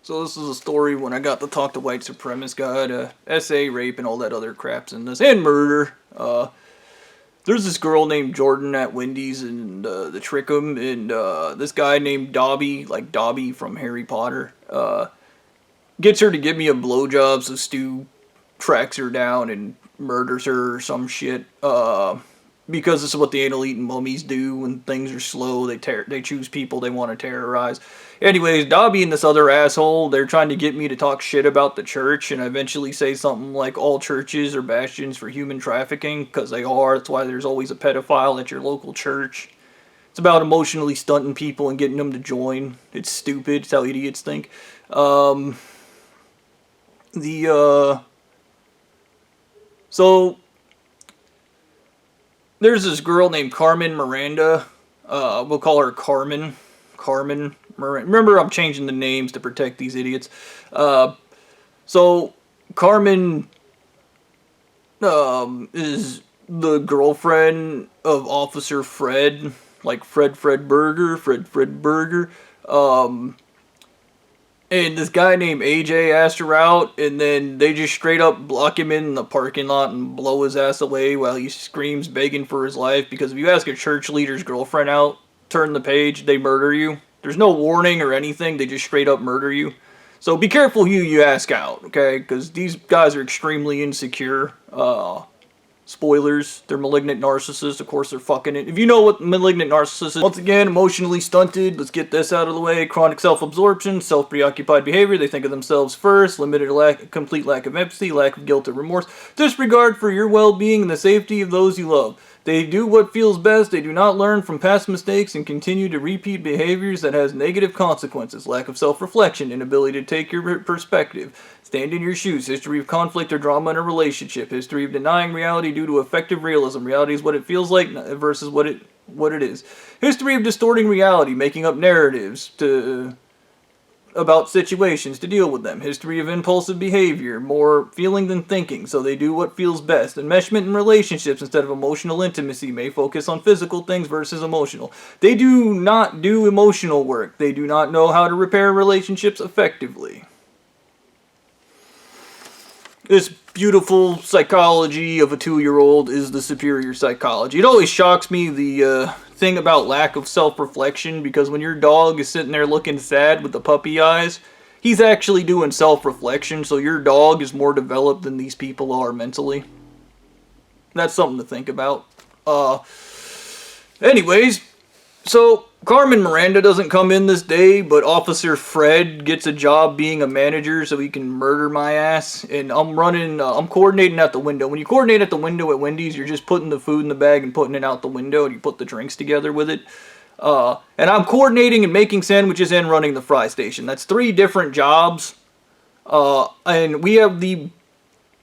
So this is a story when I got to talk to white supremacist God, SA, rape, and all that other crap's in this, and murder. There's this girl named Jordan at Wendy's in the Trickham, and this guy named Dobby, like Dobby from Harry Potter, gets her to give me a blowjob, so Stu tracks her down and murders her or some shit. Because this is what the anal-eating mummies do when things are slow. They choose people they want to terrorize. Anyways, Dobby and this other asshole, they're trying to get me to talk shit about the church, and I eventually say something like all churches are bastions for human trafficking, because they are. That's why there's always a pedophile at your local church. It's about emotionally stunting people and getting them to join. It's stupid. It's how idiots think. So there's this girl named Carmen Miranda. We'll call her Carmen. Carmen Miranda. Remember, I'm changing the names to protect these idiots. So Carmen is the girlfriend of Officer Fred, like Fred Burger. And this guy named AJ asked her out, and then they just straight up block him in the parking lot and blow his ass away while he screams begging for his life, because if you ask a church leader's girlfriend out, turn the page, they murder you. There's no warning or anything, they just straight up murder you. So be careful who you ask out, okay? Because these guys are extremely insecure. Spoilers, they're malignant narcissists. Of course, they're fucking it. If you know what malignant narcissist is, once again, emotionally stunted. Let's get this out of the way. Chronic self-absorption, self-preoccupied behavior. They think of themselves first. Complete lack of empathy, lack of guilt or remorse. Disregard for your well-being and the safety of those you love. They do what feels best. They do not learn from past mistakes and continue to repeat behaviors that has negative consequences. Lack of self-reflection, inability to take your perspective. Stand in your shoes. History of conflict or drama in a relationship. History of denying reality due to effective realism. Reality is what it feels like versus what it is. History of distorting reality, making up narratives about situations to deal with them. History of impulsive behavior, more feeling than thinking, so they do what feels best. Enmeshment in relationships instead of emotional intimacy, may focus on physical things versus emotional. They do not do emotional work. They do not know how to repair relationships effectively. This beautiful psychology of a 2-year-old is the superior psychology. It always shocks me, the thing about lack of self-reflection, because when your dog is sitting there looking sad with the puppy eyes, he's actually doing self-reflection, so your dog is more developed than these people are mentally. That's something to think about. Anyways, so Carmen Miranda doesn't come in this day, but Officer Fred gets a job being a manager so he can murder my ass. And I'm coordinating at the window. When you coordinate at the window at Wendy's, you're just putting the food in the bag and putting it out the window, and you put the drinks together with it. And I'm coordinating and making sandwiches and running the fry station. That's 3 different jobs. And we have the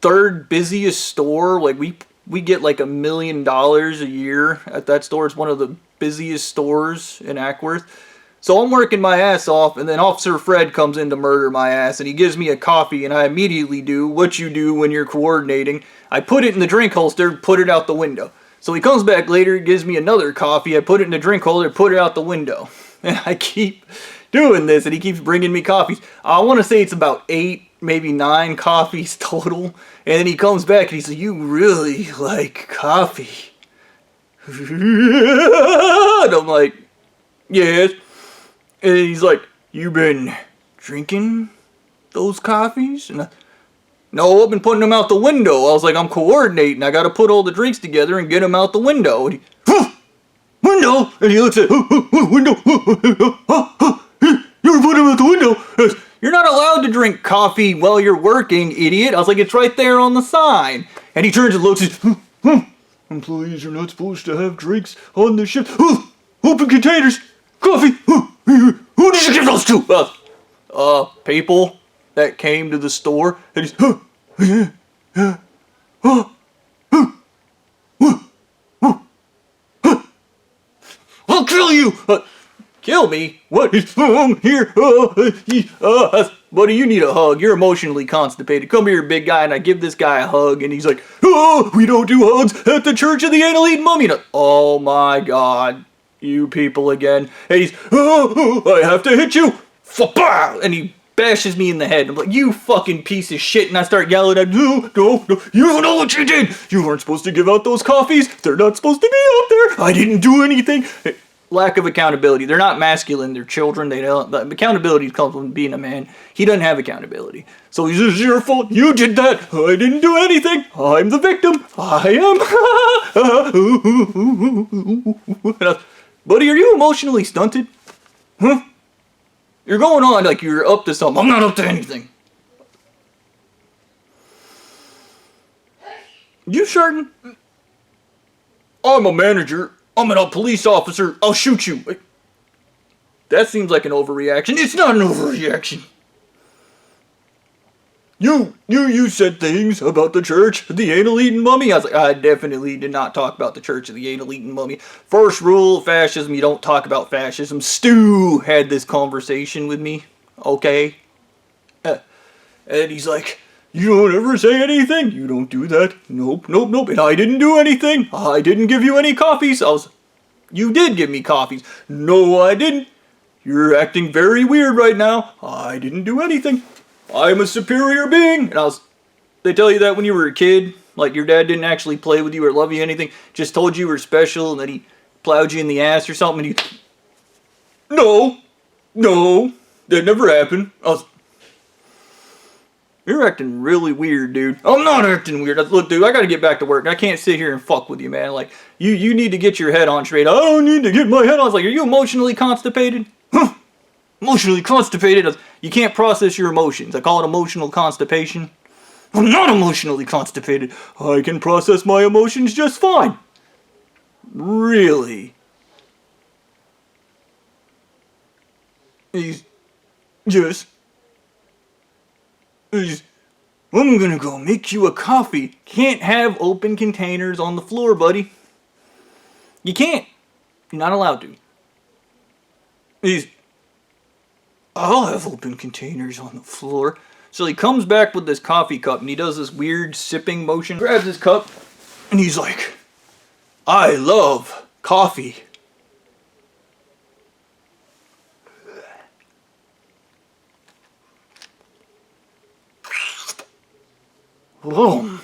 3rd busiest store. Like, we get like $1 million a year at that store. It's one of the busiest stores in Ackworth. So I'm working my ass off, and then Officer Fred comes in to murder my ass, and he gives me a coffee, and I immediately do what you do when you're coordinating. I put it in the drink holster, put it out the window. So he comes back later, gives me another coffee, I put it in the drink holder, put it out the window. And I keep doing this, and he keeps bringing me coffees. I want to say it's about 8, maybe 9 coffees total. And then he comes back, and he says, "You really like coffee." And I'm like, "Yes." And he's like, "You been drinking those coffees?" And "No, I've been putting them out the window." I was like, "I'm coordinating. I got to put all the drinks together and get them out the window." And he, "Window?" And he looks at, "Window? You put them out the window?" "You're not allowed to drink coffee while you're working, idiot." I was like, "It's right there on the sign." And he turns and looks at, "Employees are not supposed to have drinks on the ship. Open containers, coffee. Who did you give those to?" People that came to the store. And he's, "I'll kill you." "Kill me? What? I'm here. Buddy, you need a hug. You're emotionally constipated. Come here, big guy." And I give this guy a hug, and he's like, "Oh, we don't do hugs at the Church of the Anal-Eating Mummy." Oh my God, you people again. And he's, "Oh, I have to hit you." And he bashes me in the head. I'm like, you fucking piece of shit. And I start yelling at him, no, you don't know what you did. You weren't supposed to give out those coffees. They're not supposed to be out there. I didn't do anything. Lack of accountability. They're not masculine. They're children. They don't. Accountability comes from being a man. He doesn't have accountability. So he's just your fault. You did that. I didn't do anything. I'm the victim. I am. Buddy, are you emotionally stunted? Huh? You're going on like you're up to something. I'm not up to anything. You certain? I'm a manager. I'm a police officer. I'll shoot you. That seems like an overreaction. It's not an overreaction. You said things about the church, the anal eating mummy. I was like, I definitely did not talk about the church of the anal eating mummy. First rule of fascism, you don't talk about fascism. Stu had this conversation with me. Okay. And he's like, you don't ever say anything. You don't do that. Nope. And I didn't do anything. I didn't give you any coffees. You did give me coffees. No, I didn't. You're acting very weird right now. I didn't do anything. I'm a superior being. And they tell you that when you were a kid, like your dad didn't actually play with you or love you or anything, just told you were special and then he plowed you in the ass or something and No, that never happened. You're acting really weird, dude. I'm not acting weird. Look, dude, I gotta get back to work. I can't sit here and fuck with you, man. Like, you need to get your head on straight. I don't need to get my head on. I was like, are you emotionally constipated? Huh? Emotionally constipated? You can't process your emotions. I call it emotional constipation. I'm not emotionally constipated. I can process my emotions just fine. Really? I'm gonna go make you a coffee. Can't have open containers on the floor, buddy. You can't. You're not allowed to. I'll have open containers on the floor. So he comes back with this coffee cup and he does this weird sipping motion. Grabs his cup and he's like, I love coffee. Boom.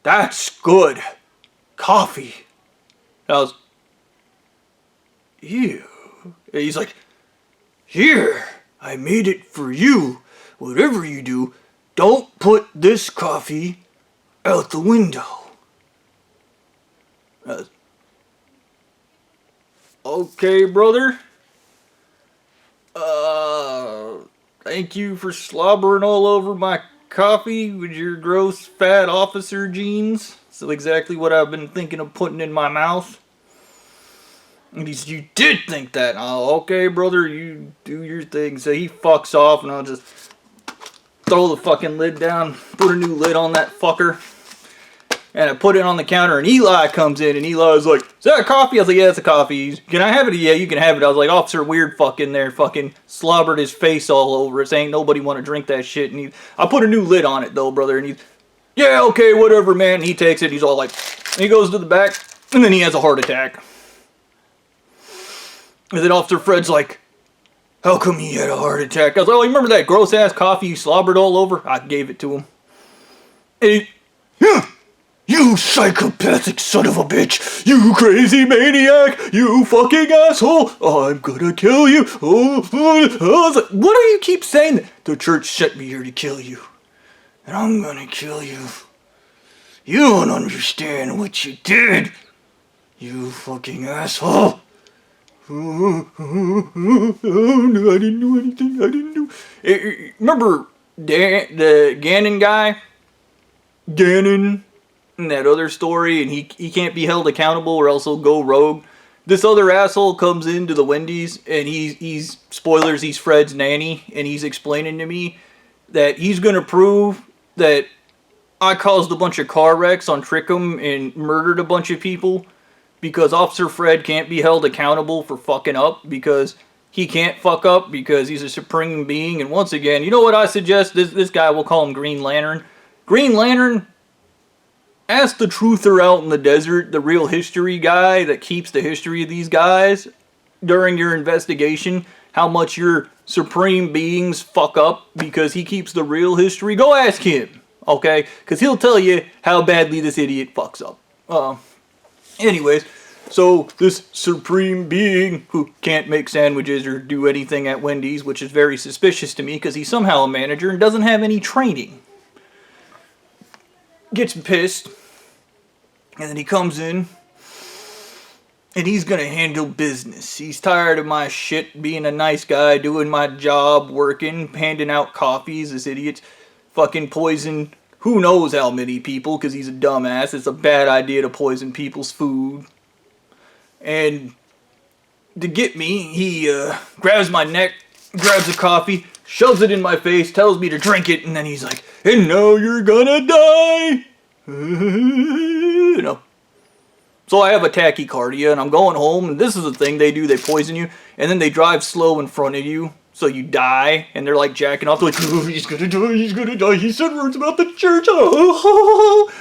That's good. Coffee. Ew. And he's like, here, I made it for you. Whatever you do, don't put this coffee out the window. Okay, brother. Thank you for slobbering all over my coffee with your gross fat officer jeans. So exactly what I've been thinking of putting in my mouth. And you did think that. Oh, okay, brother, you do your thing. So he fucks off and I'll just throw the fucking lid down, put a new lid on that fucker. And I put it on the counter and Eli comes in and Eli's like, is that a coffee? I was like, yeah, it's a coffee. Can I have it? Yeah, you can have it. I was like, Officer Weird fuck in there fucking slobbered his face all over it. Ain't nobody want to drink that shit. And I put a new lid on it though, brother. And yeah, okay, whatever, man. And he takes it. He's all like, he goes to the back and then he has a heart attack. And then Officer Fred's like, how come he had a heart attack? I was like, oh, you remember that gross ass coffee you slobbered all over? I gave it to him. And you psychopathic son of a bitch! You crazy maniac! You fucking asshole! I'm gonna kill you! I was like, what do you keep saying? The church sent me here to kill you. And I'm gonna kill you. You don't understand what you did! You fucking asshole! I didn't do anything. I didn't do... Remember the Gannon guy? Gannon... in that other story, and he can't be held accountable or else he'll go rogue. This other asshole comes into the Wendy's and he's spoilers, he's Fred's nanny, and he's explaining to me that he's gonna prove that I caused a bunch of car wrecks on Trickham and murdered a bunch of people because Officer Fred can't be held accountable for fucking up because he can't fuck up because he's a supreme being. And once again, you know what I suggest? This guy, we'll call him Green Lantern. Green Lantern, ask the truther out in the desert, the real history guy that keeps the history of these guys during your investigation, how much your supreme beings fuck up because he keeps the real history, go ask him, okay? Because he'll tell you how badly this idiot fucks up. Anyways, so this supreme being who can't make sandwiches or do anything at Wendy's, which is very suspicious to me because he's somehow a manager and doesn't have any training, gets pissed, and then he comes in, and he's gonna handle business. He's tired of my shit, being a nice guy, doing my job, working, handing out coffees. This idiot's fucking poisoned who knows how many people because he's a dumbass. It's a bad idea to poison people's food. And to get me, he grabs my neck, grabs a coffee, shoves it in my face, tells me to drink it, and then he's like, and now you're gonna die! You know. So I have a tachycardia, and I'm going home, and this is the thing they do, they poison you, and then they drive slow in front of you, so you die, and they're like jacking off, they're like, oh, he's gonna die, he said words about the church, oh.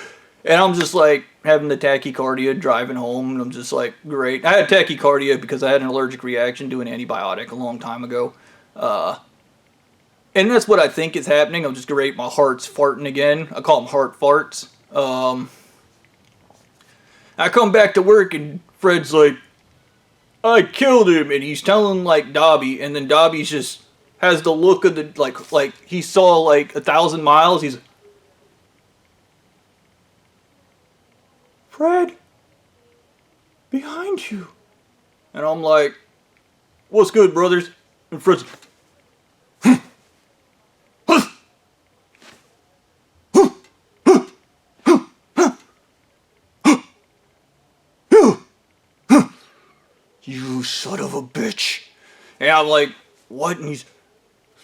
And I'm just like, having the tachycardia, driving home, and I'm just like, great. I had tachycardia because I had an allergic reaction to an antibiotic a long time ago. And that's what I think is happening. I'm just great, my heart's farting again. I call them heart farts. I come back to work and Fred's like, I killed him, and he's telling like Dobby, and then Dobby just has the look of the, like he saw like 1,000 miles. He's, Fred, behind you. And I'm like, what's good, brothers? And Fred's, you son of a bitch. And I'm like, what? And he's,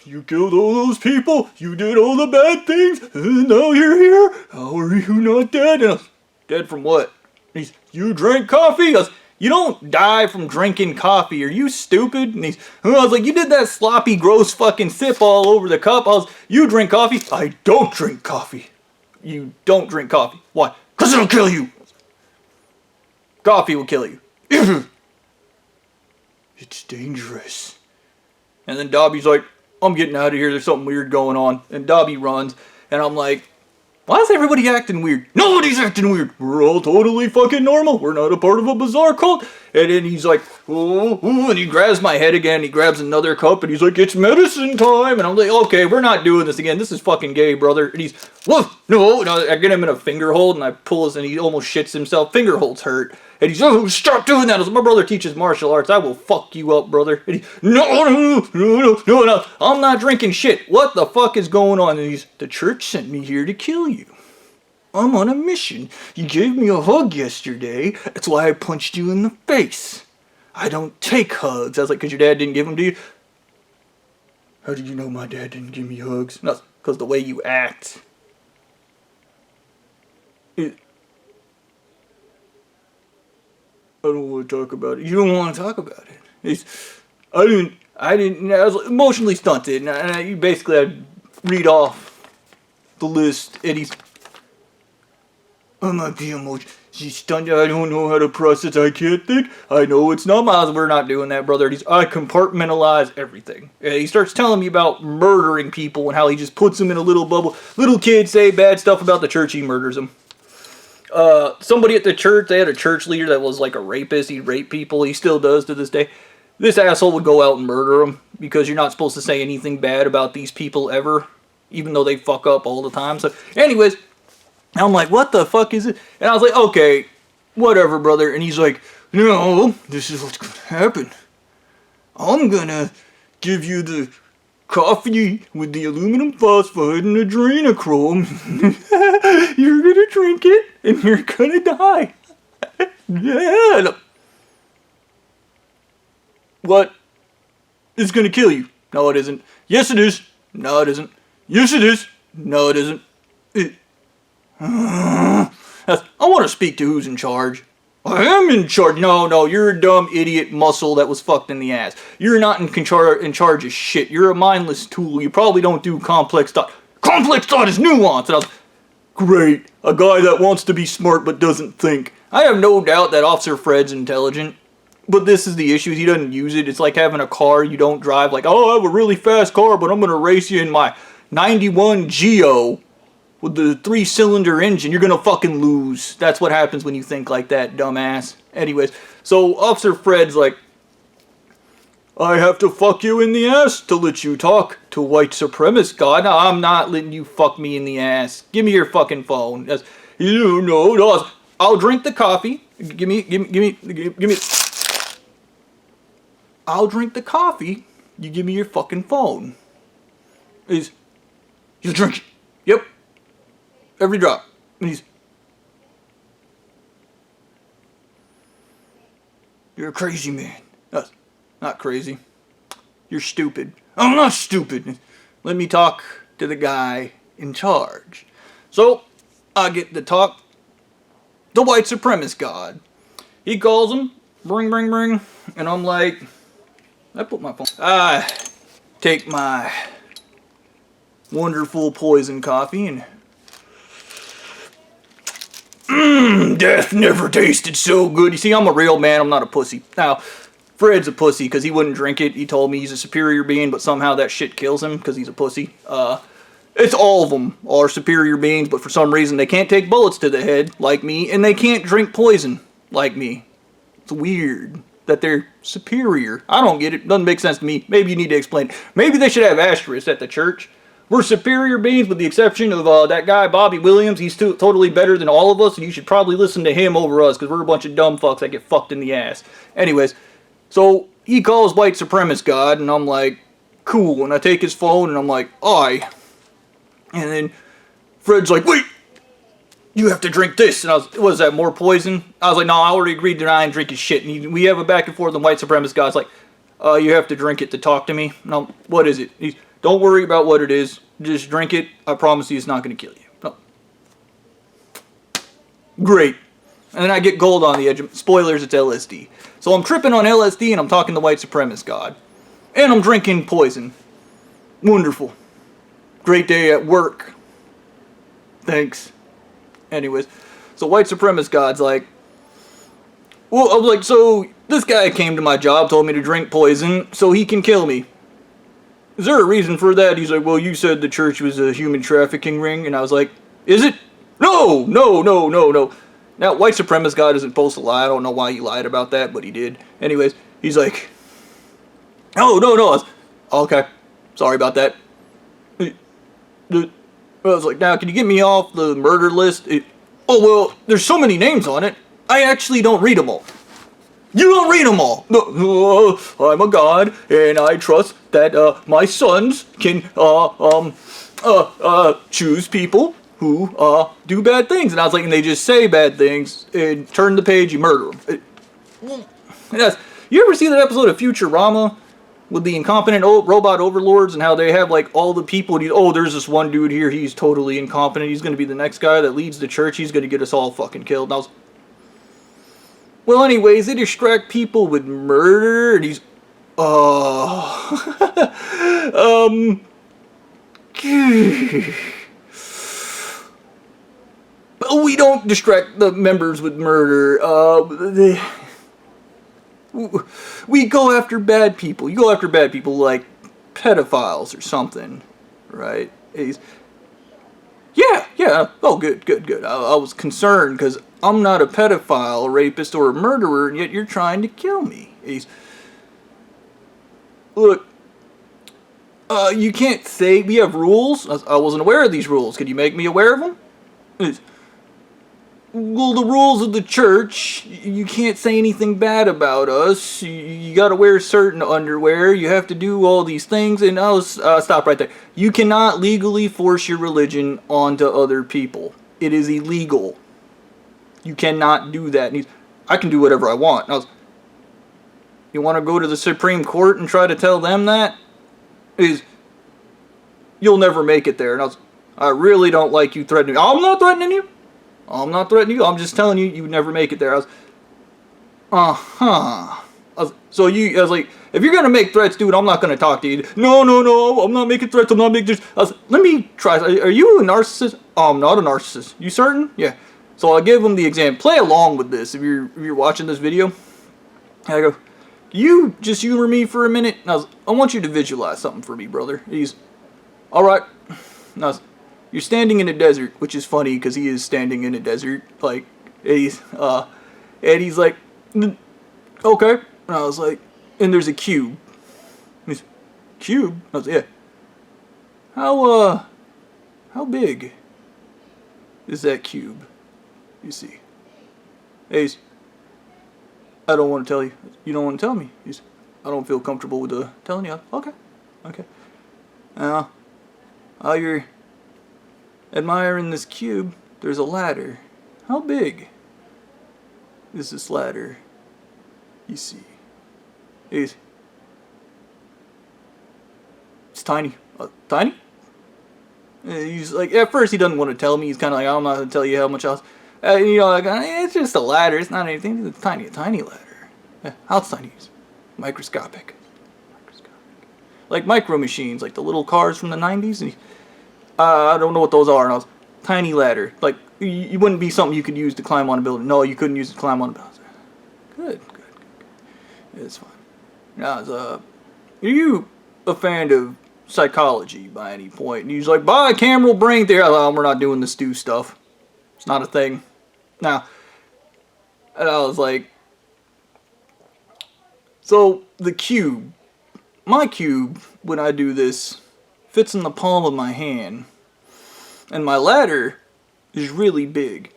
you killed all those people, you did all the bad things, and now you're here? How are you not dead? And I was, dead from what? And he's, you drank coffee? I was, you don't die from drinking coffee, are you stupid? And I was like, you did that sloppy, gross fucking sip all over the cup. I was, you drink coffee? I don't drink coffee. You don't drink coffee. Why? Because it'll kill you. Coffee will kill you. It's dangerous. And then Dobby's like, I'm getting out of here, there's something weird going on. And Dobby runs, and I'm like, why is everybody acting weird? Nobody's acting weird. We're all totally fucking normal. We're not a part of a bizarre cult. And then he's like, oh, and he grabs my head again. He grabs another cup, and he's like, it's medicine time. And I'm like, okay, we're not doing this again. This is fucking gay, brother. And he's, whoa, no. And I get him in a finger hold, and I pull his, and he almost shits himself. Finger holds hurt. And he's, oh, stop doing that. I was like, my brother teaches martial arts. I will fuck you up, brother. And he, no, I'm not drinking shit. What the fuck is going on? And he's, the church sent me here to kill you. I'm on a mission. You gave me a hug yesterday. That's why I punched you in the face. I don't take hugs. I was like, because your dad didn't give them to you? How do you know my dad didn't give me hugs? No, because the way you act. I don't want to talk about it. You don't want to talk about it. I didn't, I was emotionally stunted. And you basically, I'd read off the list, and he's, I might be emotional. She's stunned. I don't know how to process. I can't think. I know it's not miles. We're not doing that, brother. I compartmentalize everything. And he starts telling me about murdering people and how he just puts them in a little bubble. Little kids say bad stuff about the church. He murders them. Somebody at the church, they had a church leader that was like a rapist. He'd rape people. He still does to this day. This asshole would go out and murder them because you're not supposed to say anything bad about these people ever, even though they fuck up all the time. So, anyways, I'm like, what the fuck is it? And I was like, okay, whatever, brother. And he's like, no, this is what's gonna happen. I'm gonna give you the coffee with the aluminum phosphide and adrenochrome. You're gonna drink it, and you're gonna die. Yeah. What? It's gonna kill you. No, it isn't. Yes, it is. No, it isn't. Yes, it is. No, it isn't. I want to speak to who's in charge. I am in charge. No, you're a dumb idiot muscle that was fucked in the ass. You're not in charge of shit. You're a mindless tool. You probably don't do complex thought. Complex thought is nuance. And I was, great. A guy that wants to be smart but doesn't think. I have no doubt that Officer Fred's intelligent. But this is the issue. He doesn't use it. It's like having a car you don't drive. Like, oh, I have a really fast car, but I'm going to race you in my 91 Geo with the 3-cylinder engine. You're going to fucking lose. That's what happens when you think like that, dumbass. Anyways, so Officer Fred's like, I have to fuck you in the ass to let you talk to white supremacist God. No, I'm not letting you fuck me in the ass. Give me your fucking phone. That's, you know, I'll drink the coffee. Give me. I'll drink the coffee. You give me your fucking phone. You drink it. Yep. Every drop. And you're a crazy man. Not crazy. You're stupid. I'm not stupid. Let me talk to the guy in charge. So, I get to talk the white supremacist God. He calls him, bring, and I'm like, I put my phone. I take my wonderful poison coffee and death never tasted so good. You see, I'm a real man. I'm not a pussy. Now, Fred's a pussy because he wouldn't drink it. He told me he's a superior being, but somehow that shit kills him because he's a pussy. It's all of them are superior beings, but for some reason they can't take bullets to the head like me, and they can't drink poison like me. It's weird that they're superior. I don't get it. Doesn't make sense to me. Maybe you need to explain. Maybe they should have asterisks at the church. We're superior beings with the exception of that guy, Bobby Williams. He's totally better than all of us, and you should probably listen to him over us because we're a bunch of dumb fucks that get fucked in the ass. Anyways, so he calls white supremacist God, and I'm like, cool. And I take his phone, and I'm like, aye. And then Fred's like, wait, you have to drink this. And I was, what is that, more poison? I was like, no, I already agreed that I ain't drinking shit. And we have a back and forth, and white supremacist God's like, you have to drink it to talk to me. No, what is it? Don't worry about what it is. Just drink it. I promise you it's not going to kill you. No. Great. And then I get gold on the edge. Spoilers, it's LSD. So I'm tripping on LSD and I'm talking to white supremacist God. And I'm drinking poison. Wonderful. Great day at work. Thanks. Anyways. So white supremacist God's like, well, I was like, so this guy came to my job, told me to drink poison so he can kill me. Is there a reason for that? He's like, well, you said the church was a human trafficking ring. And I was like, is it? No. Now, white supremacist God isn't supposed to lie. I don't know why he lied about that, but he did. Anyways, he's like, no. I was, okay, sorry about that. I was like, now, can you get me off the murder list? Oh, well, there's so many names on it. I actually don't read them all. You don't read them all. No, I'm a god, and I trust that my sons can choose people who do bad things. And I was like, and they just say bad things, and turn the page, you murder them. You ever see that episode of Futurama with the incompetent robot overlords and how they have like all the people? There's this one dude here, he's totally incompetent. He's going to be the next guy that leads the church. He's going to get us all fucking killed. And I was, well, anyways, they distract people with murder, and he's, we don't distract the members with murder. We go after bad people. You go after bad people like pedophiles or something, right? Yeah. Oh, good. I was concerned because I'm not a pedophile, a rapist, or a murderer, and yet you're trying to kill me. Look, you can't say we have rules. I wasn't aware of these rules. Could you make me aware of them? Well, the rules of the church, you can't say anything bad about us. You gotta wear certain underwear. You have to do all these things. And I'll stop right there. You cannot legally force your religion onto other people. It is illegal. You cannot do that. And I can do whatever I want. You want to go to the Supreme Court and try to tell them that? You'll never make it there. And I really don't like you threatening me. I'm not threatening you. I'm not threatening you. I'm just telling you, you would never make it there. I was like, if you're going to make threats, dude, I'm not going to talk to you. No, I'm not making threats. I'm not making threats. Let me try. Are you a narcissist? I'm not a narcissist. You certain? Yeah. So I'll give him the example. Play along with this if you're watching this video. And I go, you just humor me for a minute? And I want you to visualize something for me, brother. He's, all right. And you're standing in a desert, which is funny because he is standing in a desert. Like, and he's like, okay. And I was like, and there's a cube. He's, cube? I was like, yeah. How big is that cube? You see. He's, I don't want to tell you. You don't want to tell me. He's, I don't feel comfortable with telling you. Okay. While you're admiring this cube, there's a ladder. How big is this ladder? You see. It's tiny. Tiny? He's like, at first he doesn't want to tell me. He's kind of like, I'm not going to tell you how much else. Like, it's just a ladder. It's not anything. It's a tiny ladder. Yeah, how tiny? Microscopic. Like micro machines, like the little cars from the 90s. And I don't know what those are. And I was, tiny ladder. Like, you wouldn't be something you could use to climb on a building. No, you couldn't use it to climb on a building. Good. It's fine. Now, are you a fan of psychology by any point? And he's like, bicameral brain theory. We're not doing the stew stuff. It's not a thing. Now, and I was like, so the cube, my cube, when I do this, fits in the palm of my hand, and my ladder is really big.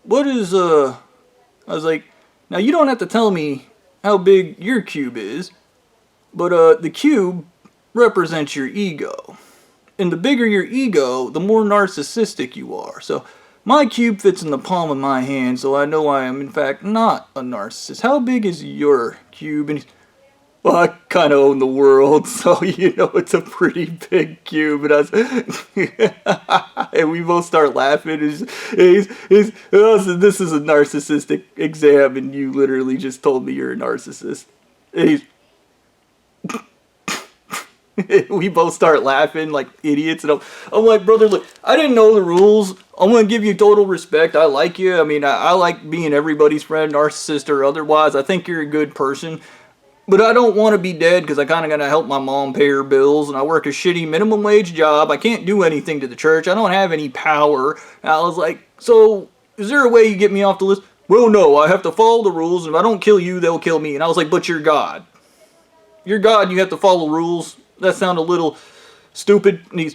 What is, I was like, now you don't have to tell me how big your cube is, but the cube represents your ego. And the bigger your ego, the more narcissistic you are. So my cube fits in the palm of my hand, so I know I am in fact not a narcissist. How big is your cube? And he's, well, I kind of own the world, so it's a pretty big cube. And and we both start laughing. This is a narcissistic exam, and you literally just told me you're a narcissist. And we both start laughing like idiots, and I'm like, brother, look, I didn't know the rules. I'm gonna give you total respect. I like you. I mean, I like being everybody's friend, narcissist or otherwise. I think you're a good person. But I don't want to be dead because I kind of got to help my mom pay her bills, and I work a shitty minimum wage job. I can't do anything to the church. I don't have any power. And I was like, so is there a way you get me off the list? Well, no, I have to follow the rules, and if I don't kill you, they'll kill me. And I was like, but you're God. You're God, and you have to follow rules. That sounded a little stupid. And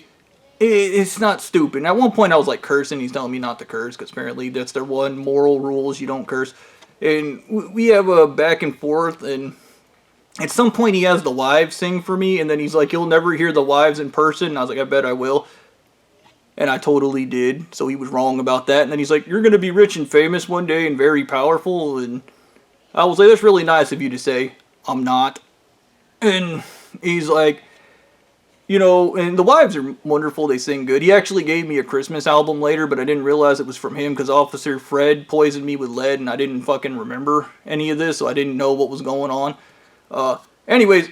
it's not stupid. And at one point I was like cursing. He's telling me not to curse because apparently that's their one moral rule is you don't curse. And we have a back and forth, and at some point he has the wives sing for me, and then he's like, you'll never hear the wives in person. And I was like, I bet I will. And I totally did. So he was wrong about that. And then he's like, you're going to be rich and famous one day and very powerful. And I was like, that's really nice of you to say. I'm not. And he's like, and the wives are wonderful. They sing good. He actually gave me a Christmas album later, but I didn't realize it was from him because Officer Fred poisoned me with lead, and I didn't fucking remember any of this, so I didn't know what was going on. Anyways,